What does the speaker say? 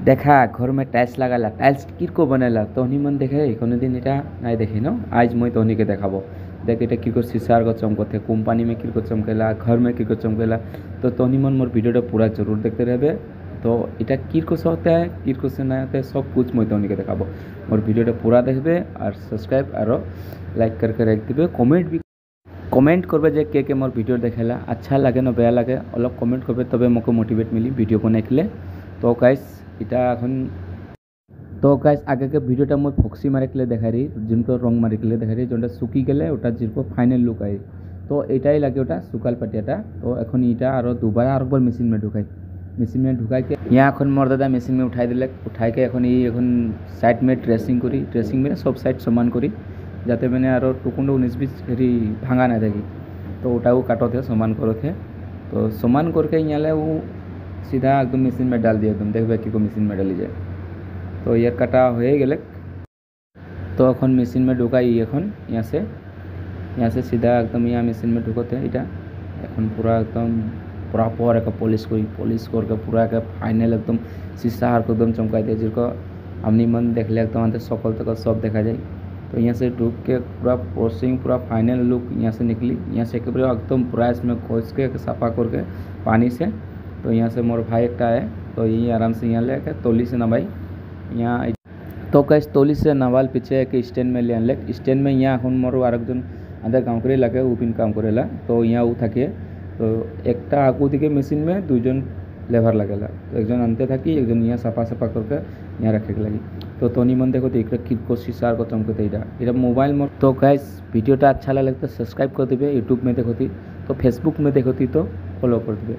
देखा घर में टाइल्स लगाला टाइल्स किरको बनेला तहनी मन देखे कोनो दिन এটা নাই দেখি न आज मैं तहनी के देखाबो देख এটা किरको शीशार को चमकते कंपनी में किरको चमकेला घर में किरको चमकेला तो तहनी मन मोर वीडियो पूरा जरूर देखते रहबे। तो এটা किरको से होता है किरको से ना होता है सब कुछ मैं तहनी के देखाबो मोर वीडियो पूरा देखबे और सब्सक्राइब और लाइक करके रख दिबे कमेंट करबे जे के मोर वीडियो देखेला अच्छा लगे न बेया लगे अलग कमेंट करबे तबे मको मोटिवेट मिली वीडियो बनाइले। तो गाइस इटा এখন तो गाइस आगे के वीडियोटा मैं फक्सी मारिकले देखा रही जिनको रंग मारिकले देखा रही जोटा सुखी गले ओटा जिरको फाइनल लुक आई तो एटाई लगे ओटा सुकाल पाटियाटा तो এখন इटा और दोबारा और बार मेसिन में ढुकाई के यहाँ এখন मोर दादा मेसिन में उठाई दिले उठाई के এখন साइड में ड्रेसिंग में सब साइड समान करी जाते मैंने और टुकुंड 19-20 हेरी भांगा ना थी तो ओटाও काटते समान करते तो समान करके यहाँ वो सीधा एकदम मेसिन में डाल दिया एकदम देखबे कि मेसिन में डाली जाए तो यार काटा हो गए तो এখন मेसिन में ढुकाई यहाँ से सीधा एकदम यहाँ मेसिन में ढुकते इटा এখন पूरा एकदम प्रॉपर एक पॉलिश करके पूरा एक फाइनल एकदम शीशा हार को एकदम चमका दिया जिसको हमनी मन देखले एकदम सकल तक सब देखा जाए। तो यहाँ से ढुक के पूरा वॉशिंग पूरा फाइनल लुक यहाँ से निकली यहाँ से एकदम पूरा इसमें खोज के सफ़ा करके पानी से। तो यहाँ से मोर भाई एक है तो यही आराम से यहाँ लेके तोली से नवाई यहाँ तो कैसे तोली से नवाल पीछे एक स्टैंड में ले आनले स्टैंड में यहाँ मोर आरेकजन आधे काम करे लगे उपिन काम करेला तो यहाँ वो थके तो एक आगू दिखे मेसिन में दुजन लेबर लगेला तो एक जन आनते थकी एक जन यहाँ सफा करके यहाँ रखे लगी तो तोनी मन देखो तो किरको शीशार को चमकते इटा मोबाइल में। तो गाइस वीडियोटा अच्छा लगे तो सब्सक्राइब कर देवे यूट्यूब में देखोती तो फेसबुक में देखोती तो फॉलो कर देवे।